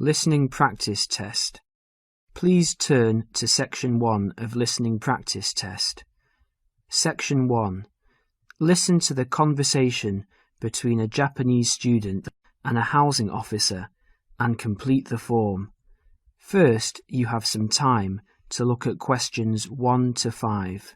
Listening Practice Test. Please turn to Section 1 of Listening Practice Test. Section 1. Listen to the conversation between a Japanese student and a housing officer and complete the form. First, you have some time to look at questions 1 to 5.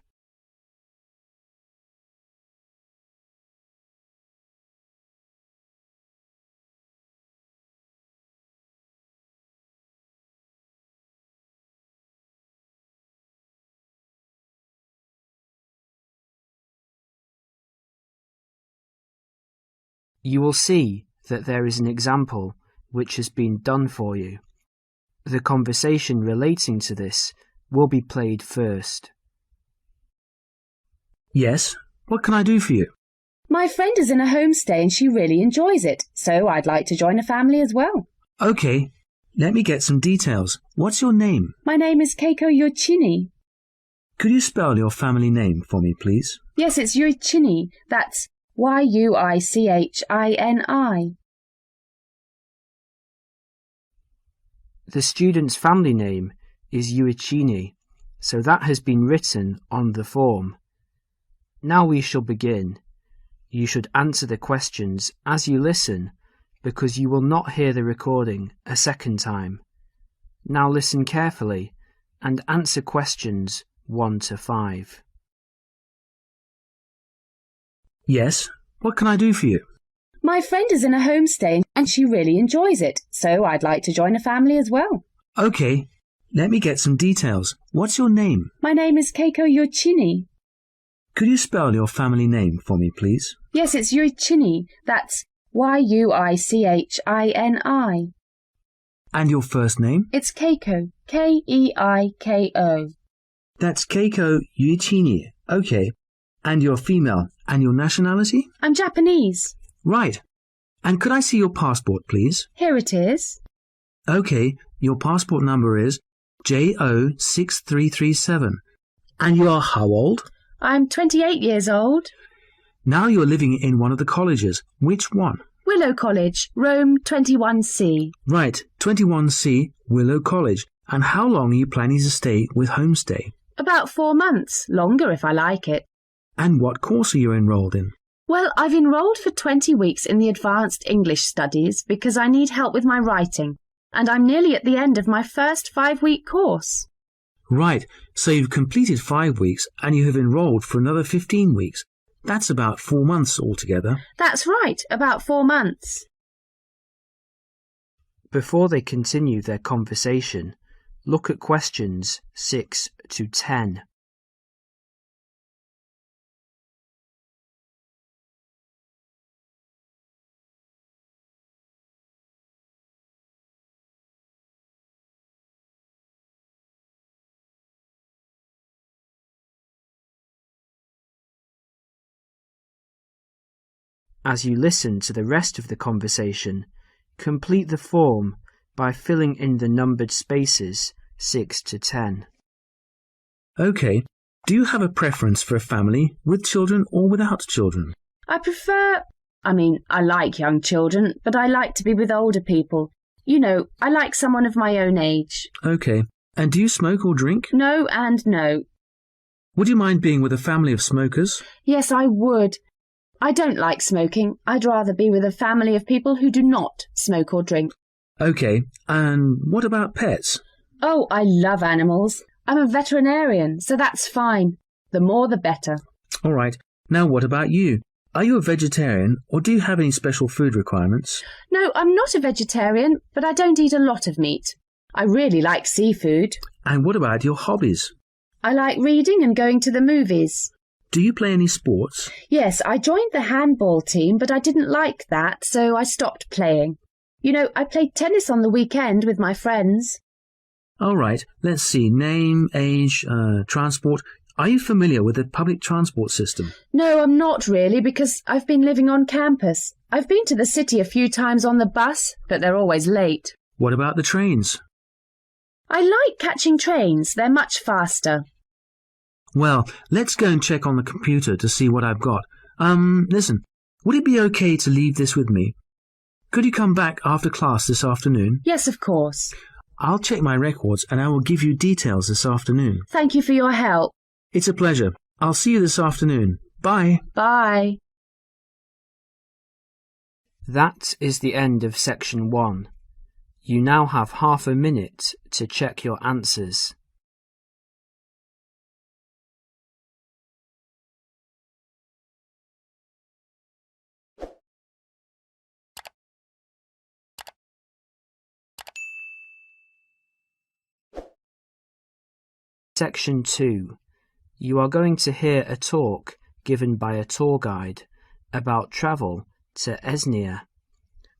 You will see that there is an example which has been done for you. The conversation relating to this will be played first. Yes, what can I do for you? My friend is in a homestay and she really enjoys it, so I'd like to join a family as well. Okay, let me get some details. What's your name? My name is Keiko Yoichini. Could you spell your family name for me, please? Yes, it's Yoichini. That's Yuichini. The student's family name is Yuichini, so that has been written on the form. Now we shall begin. You should answer the questions as you listen, because you will not hear the recording a second time. Now listen carefully and answer questions 1 to 5. Yes, what can I do for you? My friend is in a homestay and she really enjoys it, so I'd like to join a family as well. Okay, let me get some details. What's your name? My name is Keiko Yoichini. Could you spell your family name for me, please? Yes, it's Yoichini. That's Yuichini. And your first name? It's Keiko. Keiko. That's Keiko Yuichini. Okay. And you're female. And your nationality? I'm Japanese. Right. And could I see your passport, please? Here it is. Okay, your passport number is JO6337. And you are how old? I'm 28 years old. Now you're living in one of the colleges. Which one? Willow College, Rome 21C. Right, 21C, Willow College. And how long are you planning to stay with Homestay? About 4 months, longer if I like it. And what course are you enrolled in? Well, I've enrolled for 20 weeks in the Advanced English Studies because I need help with my writing, and I'm nearly at the end of my first 5-week course. Right, so you've completed 5 weeks and you have enrolled for another 15 weeks. That's about 4 months altogether. That's right, about 4 months. Before they continue their conversation, look at questions 6 to 10. As you listen to the rest of the conversation, complete the form by filling in the numbered spaces 6 to 10. Okay. Do you have a preference for a family with children or without children? I like young children, but I like to be with older people. You know, I like someone of my own age. Okay. And do you smoke or drink? No and no. Would you mind being with a family of smokers? Yes, I would. I don't like smoking. I'd rather be with a family of people who do not smoke or drink. Okay, and what about pets? Oh, I love animals. I'm a veterinarian, so that's fine. The more the better. All right. Now what about you? Are you a vegetarian or do you have any special food requirements? No, I'm not a vegetarian, but I don't eat a lot of meat. I really like seafood. And what about your hobbies? I like reading and going to the movies. Do you play any sports? Yes, I joined the handball team, but I didn't like that, so I stopped playing. You know, I played tennis on the weekend with my friends. All right, let's see. Name, age, transport. Are you familiar with the public transport system? No, I'm not really, because I've been living on campus. I've been to the city a few times on the bus, but they're always late. What about the trains? I like catching trains. They're much faster. Well, let's go and check on the computer to see what I've got. Listen, would it be okay to leave this with me? Could you come back after class this afternoon? Yes, of course. I'll check my records and I will give you details this afternoon. Thank you for your help. It's a pleasure. I'll see you this afternoon. Bye. Bye. That is the end of section 1. You now have half a minute to check your answers. Section 2. You are going to hear a talk given by a tour guide about travel to Esnia.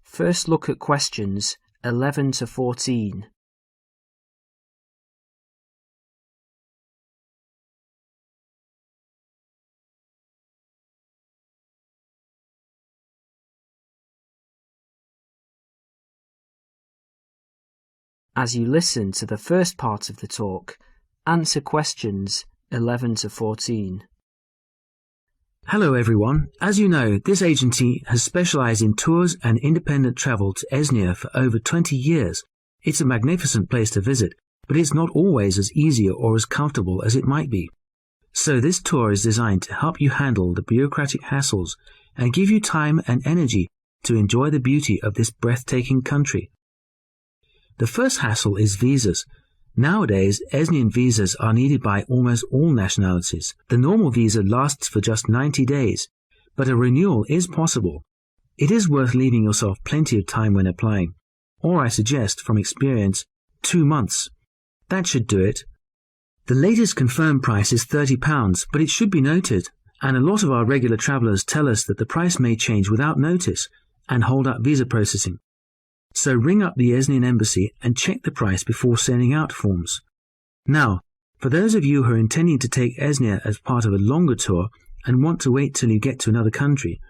First look at questions 11 to 14. As you listen to the first part of the talk, answer questions 11 to 14. Hello everyone. As you know, this agency has specialized in tours and independent travel to Esnia for over 20 years. It's a magnificent place to visit, but it's not always as easy or as comfortable as it might be. So this tour is designed to help you handle the bureaucratic hassles and give you time and energy to enjoy the beauty of this breathtaking country. The first hassle is visas. Nowadays, Esnian visas are needed by almost all nationalities. The normal visa lasts for just 90 days, but a renewal is possible. It is worth leaving yourself plenty of time when applying, or I suggest, from experience, 2 months. That should do it. The latest confirmed price is £30, but it should be noted, and a lot of our regular travellers tell us that the price may change without notice and hold up visa processing. So ring up the Esnian embassy and check the price before sending out forms. Now, for those of you who are intending to take Esnia as part of a longer tour and want to wait till you get to another country,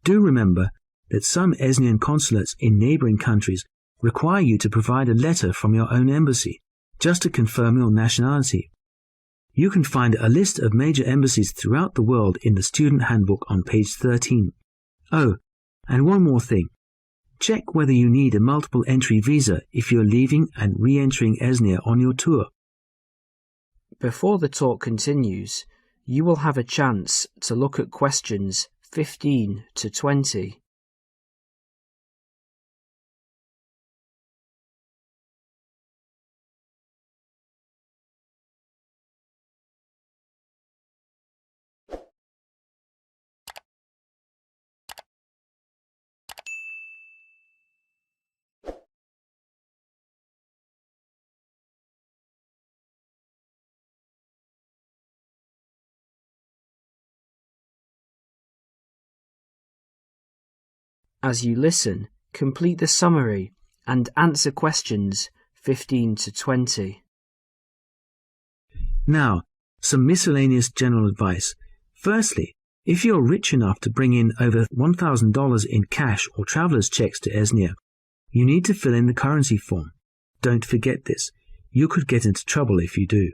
do remember that some Esnian consulates in neighbouring countries require you to provide a letter from your own embassy, just to confirm your nationality. You can find a list of major embassies throughout the world in the student handbook on page 13. Oh, and one more thing. Check whether you need a multiple entry visa if you're leaving and re-entering Esnia on your tour. Before the talk continues, you will have a chance to look at questions 15 to 20. As you listen, complete the summary and answer questions 15 to 20. Now, some miscellaneous general advice. Firstly, if you're rich enough to bring in over $1,000 in cash or traveller's checks to Esnia, you need to fill in the currency form. Don't forget this. You could get into trouble if you do.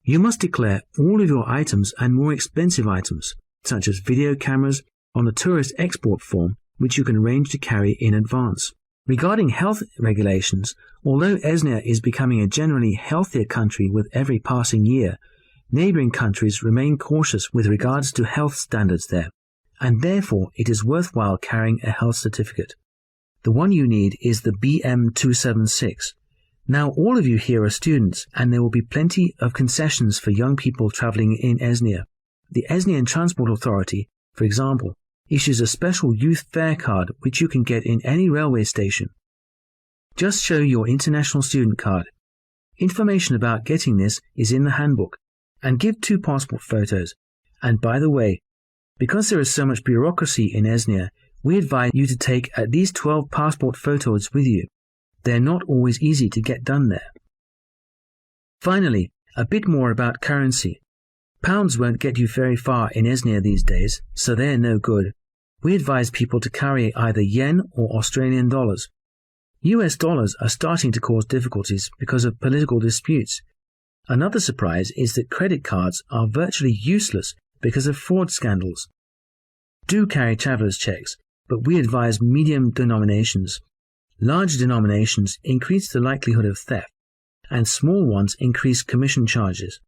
You must declare all of your items and more expensive items, such as video cameras, on the tourist export form, which you can arrange to carry in advance. Regarding health regulations, although Esnia is becoming a generally healthier country with every passing year, neighbouring countries remain cautious with regards to health standards there, and therefore it is worthwhile carrying a health certificate. The one you need is the BM276. Now all of you here are students, and there will be plenty of concessions for young people travelling in Esnia. The Esnian Transport Authority, for example, issues a special youth fare card which you can get in any railway station. Just show your international student card. Information about getting this is in the handbook, and give 2 passport photos. And by the way, because there is so much bureaucracy in Esnia, we advise you to take at least 12 passport photos with you. They're not always easy to get done there. Finally, a bit more about currency. Pounds won't get you very far in Esnia these days, so they're no good. We advise people to carry either yen or Australian dollars. US dollars are starting to cause difficulties because of political disputes. Another surprise is that credit cards are virtually useless because of fraud scandals. Do carry traveller's checks, but we advise medium denominations. Large denominations increase the likelihood of theft, and small ones increase commission charges.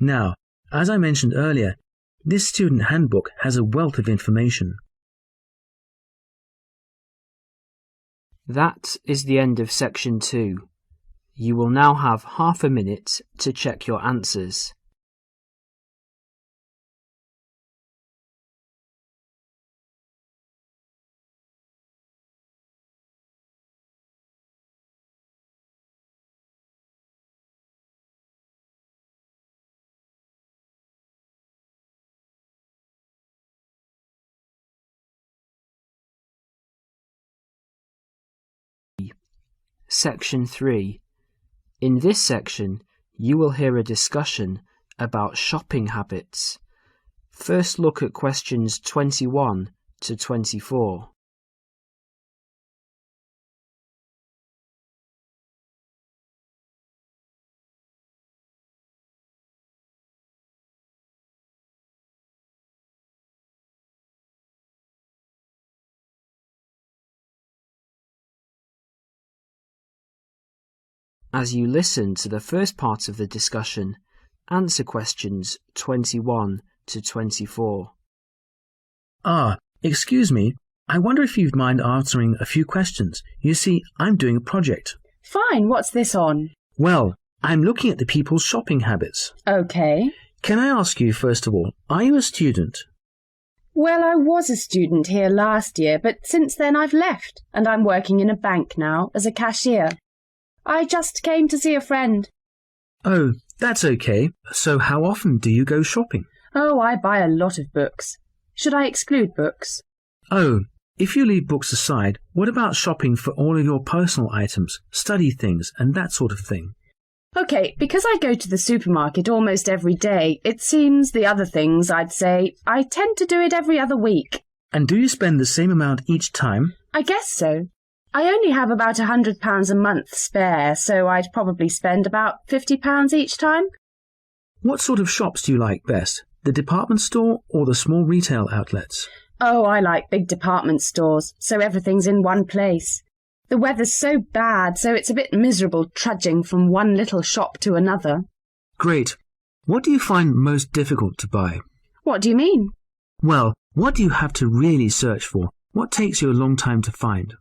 Now, as I mentioned earlier, this student handbook has a wealth of information. That is the end of section 2. You will now have half a minute to check your answers. Section 3. In this section, you will hear a discussion about shopping habits. First look at questions 21 to 24. As you listen to the first part of the discussion, answer questions 21 to 24. Excuse me. I wonder if you'd mind answering a few questions. You see, I'm doing a project. Fine, what's this on? Well, I'm looking at the people's shopping habits. Okay. Can I ask you, first of all, are you a student? Well, I was a student here last year, but since then I've left, and I'm working in a bank now as a cashier. I just came to see a friend. Oh, that's okay. So how often do you go shopping? Oh, I buy a lot of books. Should I exclude books? Oh, if you leave books aside, what about shopping for all of your personal items, study things, and that sort of thing? Okay, because I go to the supermarket almost every day, it seems the other things, I'd say, I tend to do it every other week. And do you spend the same amount each time? I guess so. I only have about £100 a month spare, so I'd probably spend about £50 each time. What sort of shops do you like best? The department store or the small retail outlets? Oh, I like big department stores, so everything's in one place. The weather's so bad, so it's a bit miserable trudging from one little shop to another. Great. What do you find most difficult to buy? What do you mean? Well, what do you have to really search for? What takes you a long time to find?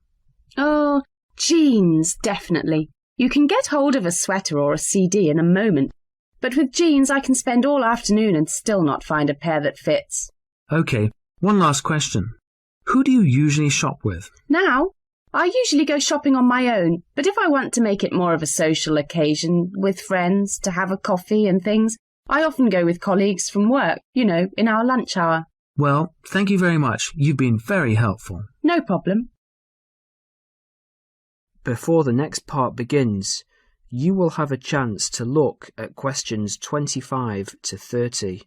Oh, jeans, definitely. You can get hold of a sweater or a CD in a moment, but with jeans I can spend all afternoon and still not find a pair that fits. Okay, one last question. Who do you usually shop with? Now, I usually go shopping on my own, but if I want to make it more of a social occasion with friends to have a coffee and things, I often go with colleagues from work, in our lunch hour. Well, thank you very much. You've been very helpful. No problem. Before the next part begins, you will have a chance to look at questions 25 to 30.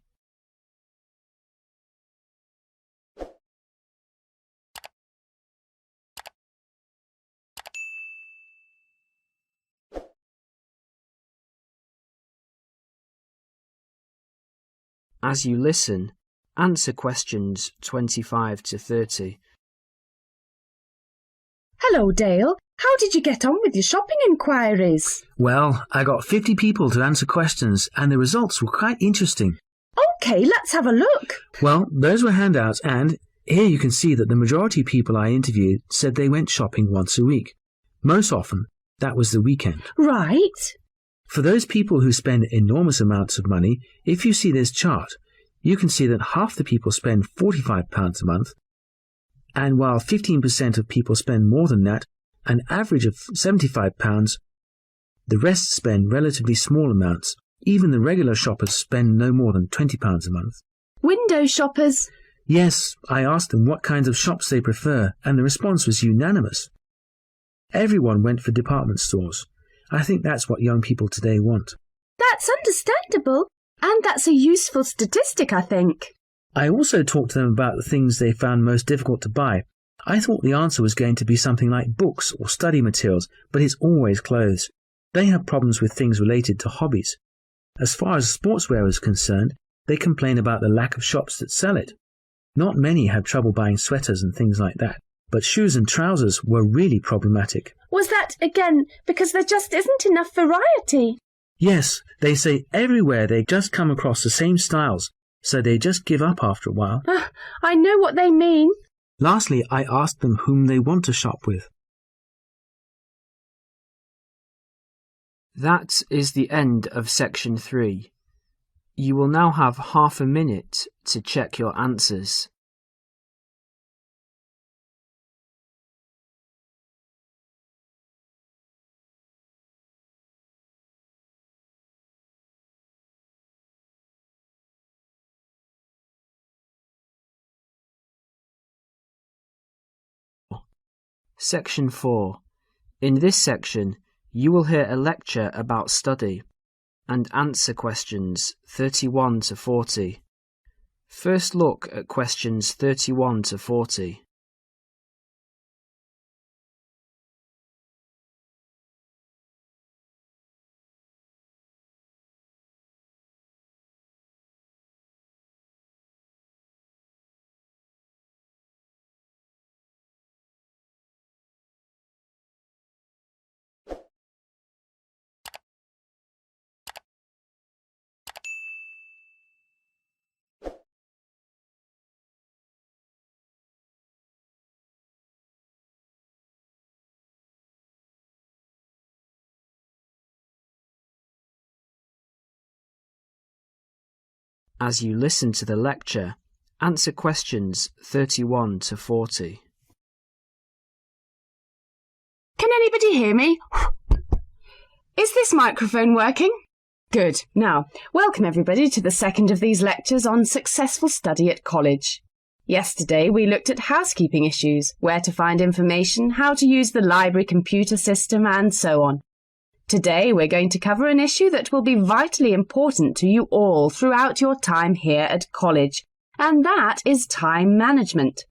As you listen, answer questions 25 to 30. Hello, Dale. How did you get on with your shopping inquiries? Well, I got 50 people to answer questions, and the results were quite interesting. OK, let's have a look. Well, those were handouts, and here you can see that the majority of people I interviewed said they went shopping once a week. Most often, that was the weekend. Right. For those people who spend enormous amounts of money, if you see this chart, you can see that half the people spend £45 a month, and while 15% of people spend more than that, an average of £75, the rest spend relatively small amounts. Even the regular shoppers spend no more than £20 a month. Window shoppers? Yes, I asked them what kinds of shops they prefer, and the response was unanimous. Everyone went for department stores. I think that's what young people today want. That's understandable, and that's a useful statistic, I think. I also talked to them about the things they found most difficult to buy. I thought the answer was going to be something like books or study materials, but it's always clothes. They have problems with things related to hobbies. As far as sportswear is concerned, they complain about the lack of shops that sell it. Not many have trouble buying sweaters and things like that. but shoes and trousers were really problematic. Was that, again, because there just isn't enough variety? Yes, they say everywhere they just come across the same styles, so they just give up after a while. I know what they mean. Lastly, I asked them whom they want to shop with. That is the end of section 3. You will now have half a minute to check your answers. Section 4. In this section, you will hear a lecture about study and answer questions 31 to 40. First look at questions 31 to 40. As you listen to the lecture, answer questions 31 to 40. Can anybody hear me? Is this microphone working? Good. Now, welcome everybody to the second of these lectures on successful study at college. Yesterday we looked at housekeeping issues, where to find information, how to use the library computer system, and so on. Today we're going to cover an issue that will be vitally important to you all throughout your time here at college, and that is time management.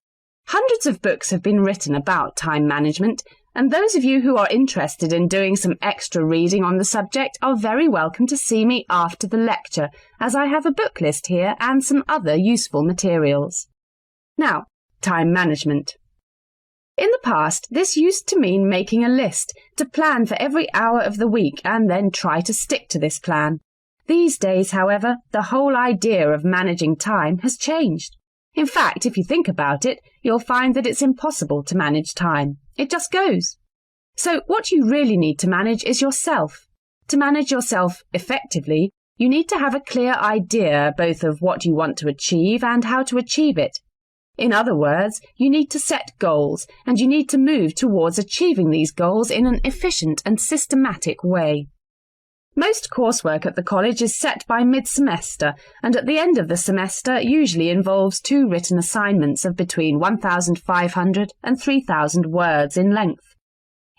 Hundreds of books have been written about time management, and those of you who are interested in doing some extra reading on the subject are very welcome to see me after the lecture, as I have a book list here and some other useful materials. Now, time management. In the past, this used to mean making a list to plan for every hour of the week and then try to stick to this plan. These days, however, the whole idea of managing time has changed. In fact, if you think about it, you'll find that it's impossible to manage time. It just goes. So what you really need to manage is yourself. To manage yourself effectively, you need to have a clear idea both of what you want to achieve and how to achieve it. In other words, you need to set goals, and you need to move towards achieving these goals in an efficient and systematic way. Most coursework at the college is set by mid-semester, and at the end of the semester usually involves 2 written assignments of between 1,500 and 3,000 words in length.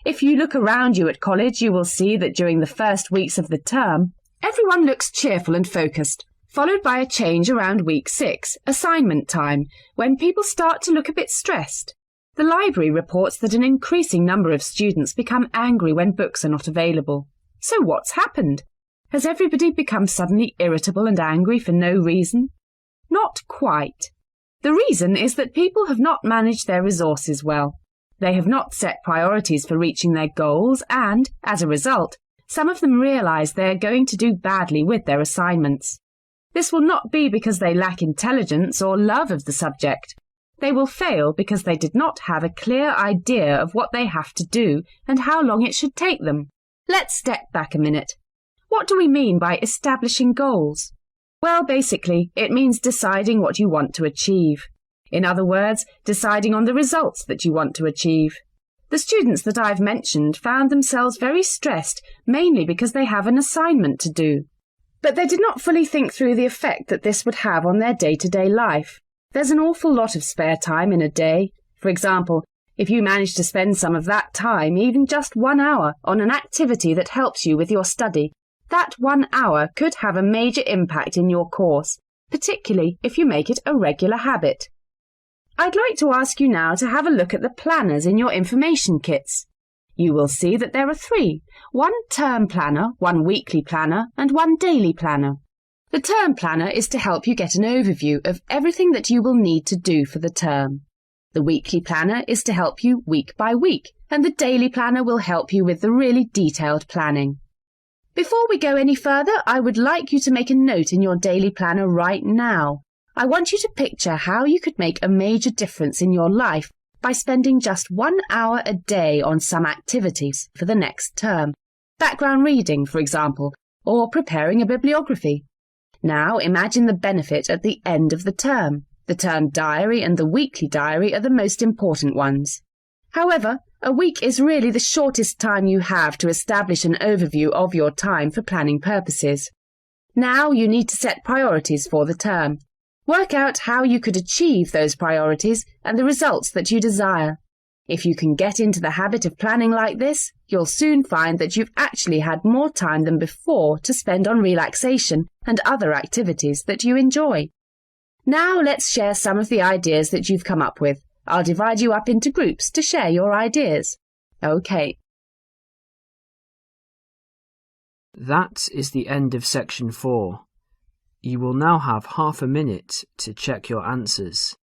If you look around you at college, you will see that during the first weeks of the term, everyone looks cheerful and focused, followed by a change around week 6, assignment time, when people start to look a bit stressed. The library reports that an increasing number of students become angry when books are not available. So what's happened? Has everybody become suddenly irritable and angry for no reason? Not quite. The reason is that people have not managed their resources well. They have not set priorities for reaching their goals and, as a result, some of them realise they are going to do badly with their assignments. This will not be because they lack intelligence or love of the subject. They will fail because they did not have a clear idea of what they have to do and how long it should take them. Let's step back a minute. What do we mean by establishing goals? Well, basically, it means deciding what you want to achieve. In other words, deciding on the results that you want to achieve. The students that I've mentioned found themselves very stressed, mainly because they have an assignment to do. But they did not fully think through the effect that this would have on their day-to-day life. There's an awful lot of spare time in a day. For example, if you manage to spend some of that time, even just 1 hour, on an activity that helps you with your study, that 1 hour could have a major impact in your course, particularly if you make it a regular habit. I'd like to ask you now to have a look at the planners in your information kits. You will see that there are 3, 1 term planner, 1 weekly planner, and 1 daily planner. The term planner is to help you get an overview of everything that you will need to do for the term. The weekly planner is to help you week by week, and the daily planner will help you with the really detailed planning. Before we go any further, I would like you to make a note in your daily planner right now. I want you to picture how you could make a major difference in your life by spending just 1 hour a day on some activities for the next term. Background reading, for example, or preparing a bibliography. Now imagine the benefit at the end of the term. The term diary and the weekly diary are the most important ones. However, a week is really the shortest time you have to establish an overview of your time for planning purposes. Now you need to set priorities for the term. Work out how you could achieve those priorities and the results that you desire. If you can get into the habit of planning like this, you'll soon find that you've actually had more time than before to spend on relaxation and other activities that you enjoy. Now let's share some of the ideas that you've come up with. I'll divide you up into groups to share your ideas. Okay. That is the end of section 4. You will now have half a minute to check your answers.